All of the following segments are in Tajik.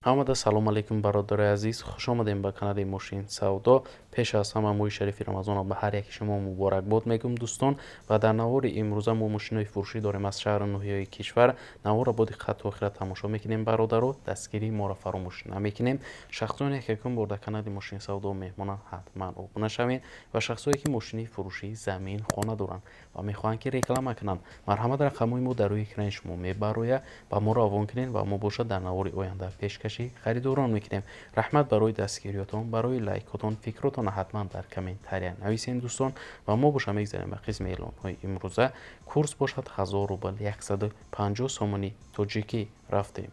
Ҳамада салом алейкум бародари азиз, хуш омадем ба канали Мошин Савдо. Пеш аз ҳама моҳи шарифи Рамазонро ба ҳар яки шумо муборакбод мегӯям дӯстон. Ва дар навори имрӯза мо мошинои фурӯшӣ дорем аз шаҳри ноҳияи кишвар. Навора бо диққат то охира тамошо мекунем бародаро, дастгирии моро фаромӯш намекунем. Шахсоне ки якум бор дар канали Мошин Савдо меҳмонанд, ҳатман обуна шавед ва шахсое ки мошини фурӯшии замин хона доранд ва мехоҳанд ки реклама кунанд, марҳамат рақамҳои мо дар рӯи экрани шумо мебарояд ба мо равон кунед ва мо бошад дар навори оянда пешкаши харидорон мекунем. раҳмат барои дастгириётон, барои лайкотон, фикротон ҳатман дар комментария нависед дӯстон ва мо боша мегзарем ба қисми эълонҳои имрӯза. Курс бошад 1000 рубл, 150 сомони тоҷикӣ рафтем.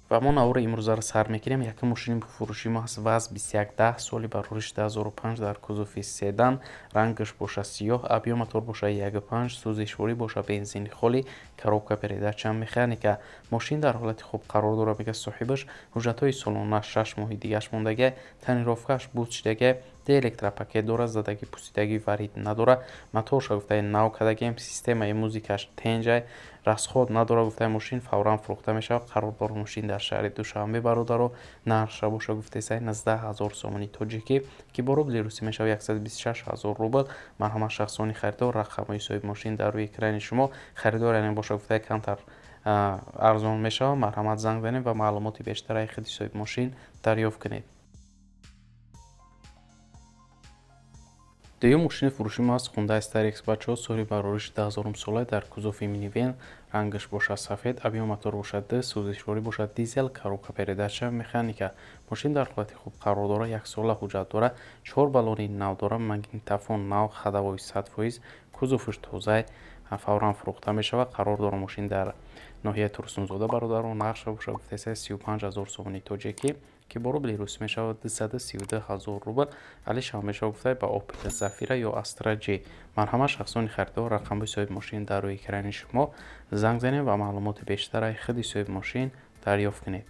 ва мо навори имрӯзаро сар мекунем. Якум мошини фурӯшӣ мо ҳаст ВАЗ 2110 соли барориши 2005 дар кузуфи седан, рангаш боша сиёҳ, объем мотор боша 1.5, сӯзишворӣ боша бензини холӣ, коробка передача механика. Мошин дар ҳолати хуб қарор дорад, мега соҳибаш ҳуҷҷатҳои солона 6 моҳи дигааш мондагӣ, тонировкааш буд шидагӣ, электропакет дорад, задагӣ пусидагӣ варид надорад, моторша гуфтаи нав кардагием, системаи музикаш тенҷай, расход надорад, гуфтаи мошин фавран фурӯхта мешавад. Қарор дорад мошин дар шаҳри Душанбе бародаро, нархша боша гуфтаи 19000 сомони тоҷикӣ ки бо рубли русӣ мешавад 126000 рубл. марҳамат шахсони харидор, рақамҳои соҳиби мошин дар рӯи экрани шумо. харидор яъне боша гуфтаи камтар арзон мешавад. марҳамат занг занед ва маълумоти бештараи худи соҳиби мошин дарёфт кунед. дуюм мошини фурӯшӣ мо ҳаст Hyundai Starex ба 4 соли барориши 2000 сола дар кузуфи минивен, рангаш бошад сафед, объем мотор бошад д, сӯзишворӣ бошад дизел, коробка передача механика. мошин дар ҳолати хуб қарор дорад, 1 сола ҳуҷҷат дорад, 4 баллони нав дорад, магнитофон нав, хадавои 100%, кузуфаш тоза, фавран фурӯхта мешавад. қарор дорад мошин дар ноҳияи Турсунзода бародарон, нархша бошад гуфтаи 35000 сомони тоҷикӣ ки бо рубли рус мешавад 232000 рубл. алишам мешавад гуфтаи ба Opel Zafira ё Astra J. марҳамат шахсони харидор, рақамҳои соҳиби мошин дар рӯи экрани шумо. занг занед ва маълумоти бештараи худи соҳиби мошин дарёфт кунед.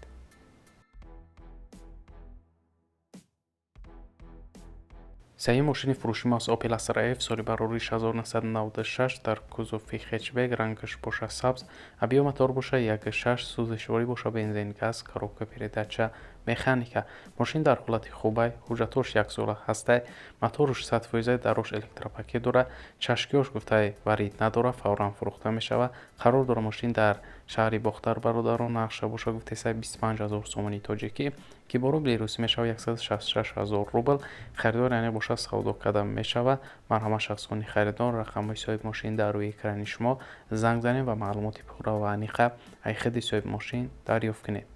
сеюм мошини фурӯшӣ мо аз Opel Astra F соли барориши 1996 дар кузуфи хетчбек, рангаш боша сабз, объем мотор боша 1.6, сӯзишворӣ боша бензин газ, коробка передача механика. мошин дар ҳолати хубай, ҳуҷҷатош 1 сола ҳастай, моторш 100%, дарош электропакет дорад, чашкиёш гуфтаи варид надорад, фавран фурӯхта мешавад. қарор дорад мошин дар шаҳри Бохтар бародарон, нархша боша гуфтаи 25000 сомони тоҷикӣ ки бо рубли рус мешавад 166000 рубл. харидор яъне боша савдо карда мешавад. марҳамат шахсони харидор, рақамҳои соҳиби мошин дар рӯи экрани шумо. занг занед ва маълумоти пурра ва аниқа аз худи соҳиби мошин дарёфт кунед.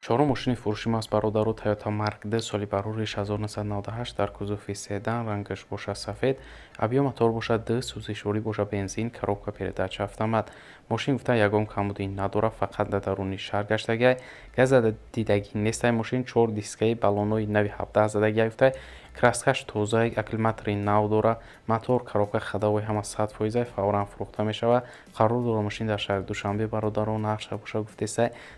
чорум мошини фурӯшӣ мо аз бародаро Toyota Mark D соли барориши 1998 дар кузуфи седан, рангаш боша сафед, объем мотор боша д, сӯзишворӣ боша бензин, коробка передача автомат. мошин гуфта ягон камбудӣ надорад, фақат дар даруни шаҳр гаштагиай, газа дидагӣ нестай. мошин 4 дискаи баллонои нави 17 задагиай гуфтай, краскаш тоза, аккумулятори нав дорад, мотор, коробка, хадавои ҳама 100%, фавран фурӯхта мешавад. қарор дорад мошин дар шаҳри Душанбе бародарон, нархша боша гуфтаи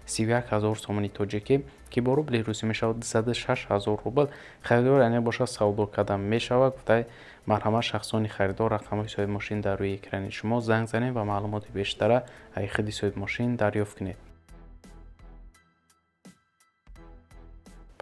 31000 сомони тоҷикӣ ки бо рубли русӣ мешавад 26000 рубл. харидор яъне боша савдо карда мешавад. гуфтай марҳамат шахсони харидор, рақамҳои соҳиби мошин дар рӯи экрани шумо. занг занед ва маълумоти бештара аз худи соҳиби мошин дарёфт кунед.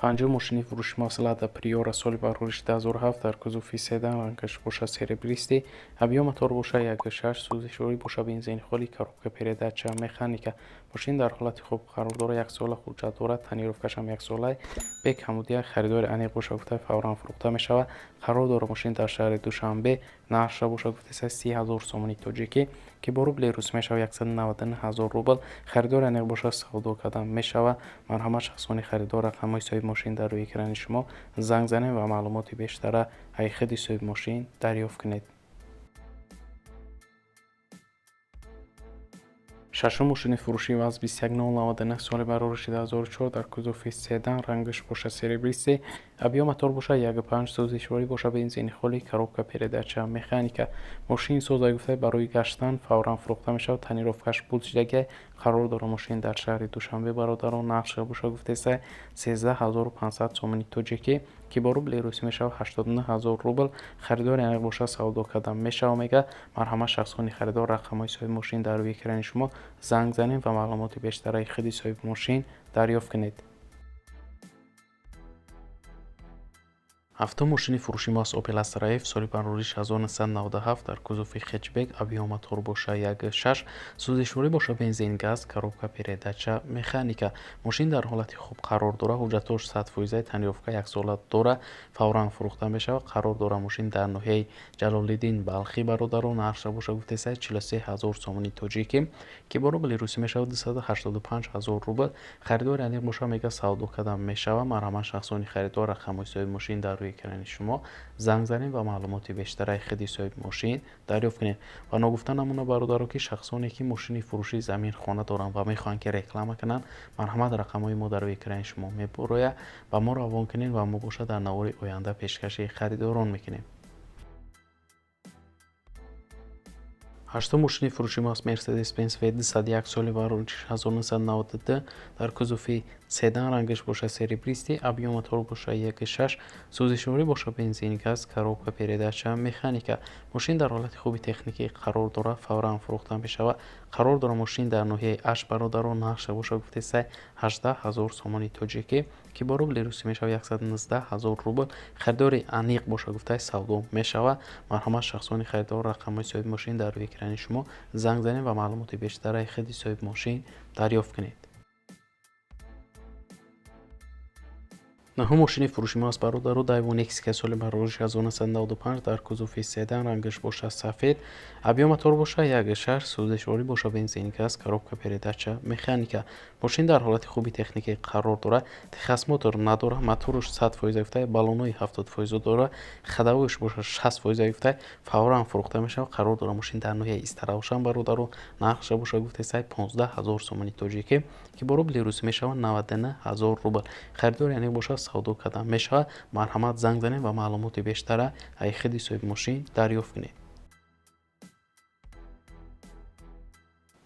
панҷум мошини фурӯшӣ мо Lada Priora соли барориши 2007 дар кузуфи седан, рангаш боша серебристӣ, объем мотор боша 1.6, сӯзишворӣ боша бензини холӣ, коробка передача механика. мошин дар ҳолати хуб қарор дорад, 1 сола ҳуҷҷат дорад, тонировкашам 1 солаи, бе камбудия. харидори аниқ боша гуфта фавран фурӯхта мешавад. қарор дорад мошин дар шаҳри Душанбе, нархша боша гуфта 30000 сомони тоҷикӣ ки бо рубли рус мешавад 199000 рубл. харидор аниқ боша савдо карда мешавад. марҳамат шахсони харидор, рақамҳои соҳиби мошин дар рӯи экрани шумо. занг занед ва маълумоти бештара аз худи соҳиби мошин дарёфт кунед. шашум мошини фурӯшӣ ВАЗ 21099 соли барориши 2004 дар кузуфи седан, рангаш боша серебристӣ, объёма мотор боша 1.5 сӯзишворӣ боша, бензини холӣ, коробка передача, механика. Мошини соза гуфта барои гаштан фавран фурӯхта мешавад. Тонировкаш буд-шидаги қарор дорад. Мошин дар шаҳри Душанбе бародарон нақша боша гуфтеса 13500 сомони тоҷикӣ ки бо рубли русӣ мешавад 89000 рубл. Харидор яъне боша савдо кардан мешавад. Мега марҳамат шахсони харидор рақамҳои соҳиби мошин дар рӯи экрани шумо занг занед ва маълумоти бештараи худи соҳиби мошин дарёфт кунед. Автомошини фурӯши мос Opel Astra F соли парвариши 1997 дар кузуфи хетчбек, объём мотор боша 1.6, сӯзишворӣ боша, бензин, газ, коробка передача, механика. Мошин дар ҳолати хуб қарор дорад. ҳуҷҷатош 100%, тонировка 1 сола дорад. фавран фурӯхта мешавад. қарор дорад. Мошин дар ноҳияи Ҷалолиддин Балхи бародарон нархша боша гуфтеса 43000 сомони тоҷикӣ ки бо рубли русӣ мешавад 285000 рубл. Харидор яъне боша мега савдо кардан мешавад. марҳамат шахсони харидор рақамҳои соҳиби мошин дар рӯи экрани шумо занг занед ва маълумоти бештараи худи соҳиби мошин дарёфт кунед. ва ногуфта намуна бародаро ки шахсоне ки мошини фурӯши замин хона доранд ва мехоҳанд ки реклама кунанд, марҳамат рақамҳои мо дар рӯи экрани шумо мебарояд ва мо равон кунед ва мо боша дар навори оянда пешкаши харидорон мекунем. ҳаштум мошини фурӯши мос Mercedes-Benz V201 соли парвариши 1992 дар кузуфи седан, рангаш боша серебристи, объём мотор боша 1.6, сӯзишворӣ боша, бензин, газ, коробка передача, механика. Мошин дар ҳолати хуби техникӣ қарор дорад. фавран фурӯхта мешавад. қарор дорад. мошин дар ноҳияи Аш бародарон нархша боша гуфтеса 18000 сомони тоҷикӣ ки бо рубли русӣ мешавад 119000 рубл. харидори аниқ боша гуфта савдо мешавад. марҳамат шахсони харидор рақамҳои соҳиби мошин дар рӯи экрани шумо занг занед ва маълумоти бештараи худи соҳиби мошин дарёфт кунед. наҳум мошини фурӯши мос бародаро Daewoo Nexia соли парвариши 1995 дар кузуфи седан, рангаш боша сафед, объём мотор боша 1.6, сӯзишворӣ боша, бензин, газ, коробка передача, механика. мошин дар ҳолати хуби техникӣ қарор дорад. техас мотор надорад. мотораш 100% гуфта, баллонои 70% дорад. хадавош боша 60% гуфта, фавран фурӯхта мешавад. қарор дорад. мошин дар ноҳияи Истаравшан бародаро нархша боша гуфтеса 15000 сомони тоҷикӣ ки бо рубли русӣ мешавад 99000 рубл. харидор яъне боша савдо кардан мешавад. марҳамат занг занед ва маълумоти бештара аз худи соҳиби мошин дарёфт кунед.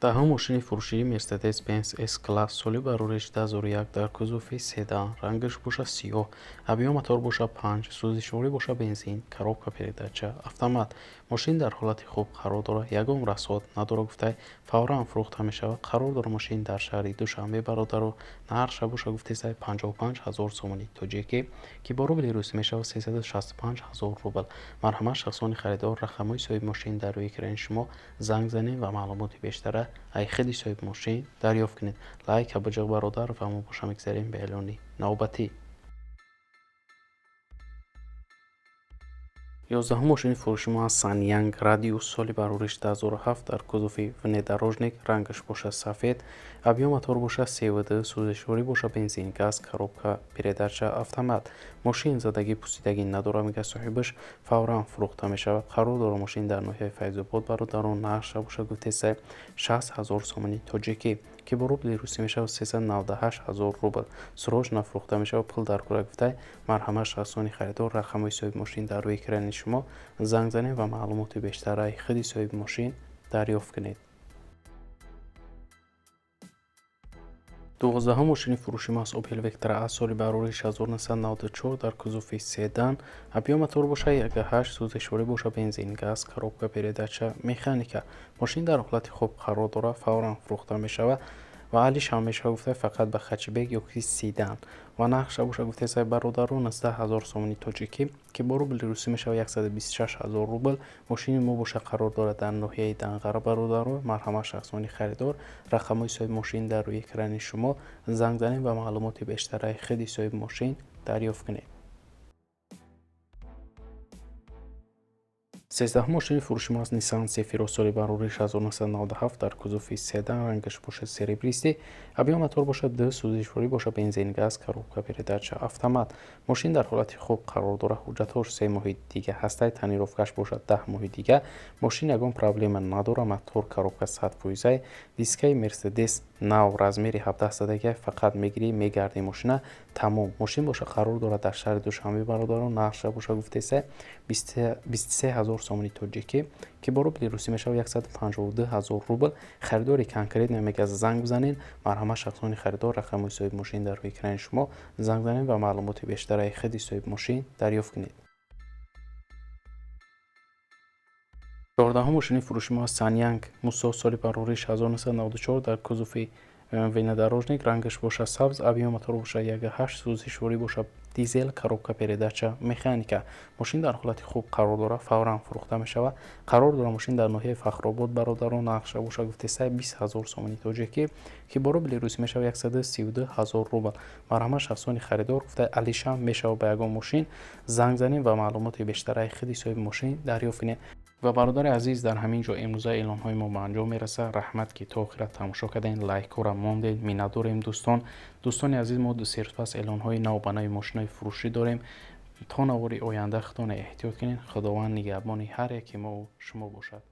даҳум мошини фурӯшии Mercedes-Benz S-Class соли парвариши 2001 дар кузуфи седан, рангаш боша сиёҳ, объём мотор боша 5, сӯзишворӣ боша, бензин, коробка передача, автомат. мошин дар ҳолати хуб қарор дорад. ягон расход надорад гуфта фавран фурӯхта мешавад. қарор дорад. мошин дар шаҳри Душанбе бародаро нархша боша гуфтеса 55000 сомони тоҷикӣ ки бо рубли русӣ мешавад 365000 рубл. марҳамат шахсони харидор рақамҳои соҳиби мошин дар рӯи экрани шумо занг занед ва маълумоти бештара аз худи соҳиби мошин дарёфт кунед. лайк абуҷақ бародар ва мо боша мегзарем ба эълони навбатӣ. 11 мошини фурӯши мос Sanyang Radius соли парвариши 2007 дар кузуфи внедорожник, рангаш боша сафед, объём мотор боша CO2, сӯзишворӣ боша, бензин, газ, коробка передача, автомат. мошин задагӣ пусидагӣ надорад. мега соҳибаш фавран фурӯхта мешавад. қарор дорад. мошин дар ноҳияи Файзобод бародарон нархша боша гуфтеса 60000 сомони тоҷикӣ ки бо рубли русӣ мешавад 398000 рубл. сурош нафурӯхта мешавад. пул дар кӯра гуфта марҳамат шахсони харидор рақамҳои соҳиби мошин дар рӯи экрани шумо занг занед ва маълумоти бештара аз худи соҳиби мошин дарёфт кунед. 12 мошини фурӯши мос Opel Vectra A соли парвариши 1994 дар кузуфи седан, объём мотор боша 1.8, сӯзишворӣ боша, бензин, газ, коробка передача, механика. мошин дар ҳолати хуб қарор дорад. фавран фурӯхта мешавад ва алишам мешавад гуфта фақат ба хатчбек ё ки седан ва нархша боша гуфтеса бародарон 19000 сомони тоҷикӣ ки бо рубли русӣ мешавад 126000 рубл. мошини мо боша қарор дорад дар ноҳияи Данғара бародарон. марҳамат шахсони харидор рақамҳои соҳиби мошин дар рӯи экрани шумо занг занед ва маълумоти бештара аз худи соҳиби мошин дарёфт кунед. 13 ماشین فروشی ما از نیسان سفیرو سالی بروریش 1997 در کزوفی سیدان رنگش باشد سریبریستی ابیا موتور باشد ده سوزشواری باشد بنزین گاز коробка передача автомат ماشین در حالت خوب قرار دارد حجتاش 3 ماه دیگه هسته تنیروفکش باشد 10 ماه دیگه ماشین یگان پرابلم نداره موتور коробка 100% دیسکای مرسدس نو размери 17 سادگی فقط میگیری میگردی ماشین تمام ماشین باشه قرار داره در شهر دوشنبه برادران نقشه باشه گفته سه 23000 сомони тоҷикӣ ки бо рубли русӣ мешавад 152000 рубл харидори конкрет намега занг бизанед марҳама шахсони харидор рақамҳои соҳиби мошин дар рӯи экрани шумо занг занед ва маълумоти бештараи худи соҳиби мошин дарёфт кунед 14 мошини фурӯши мо санянг мусо соли парвориш 1994 дар кузуфи винодорожник рангаш боша сабз авио мотор боша 1.8 сӯзишворӣ боша дизел коробка передача механика мошин дар ҳолати хуб қарор дорад фавран фурӯхта мешавад қарор дорад мошин дар ноҳияи фахробод бародарон нақша боша гуфтеса 20000 сомони тоҷикӣ ки бо рубли русӣ мешавад 132000 рубл марҳама шахсони харидор гуфта алишам мешавад ба ягон мошин занг занед ва маълумоти бештараи худи соҳиби мошин дарёфт кунед ва бародари азиз дар ҳамин ҷо имрӯза эълонҳои мо ба анҷом мерасад раҳмат ки то охират тамошо кардем лайкҳоро мондед миннатдорем дӯстони азиз мо серпас эълонҳои нав ба нави мошинои фурӯшӣ дорем то навори оянда худтон эҳтиёт кунед худованд нигаҳбони ҳар яке мо шумо бошад.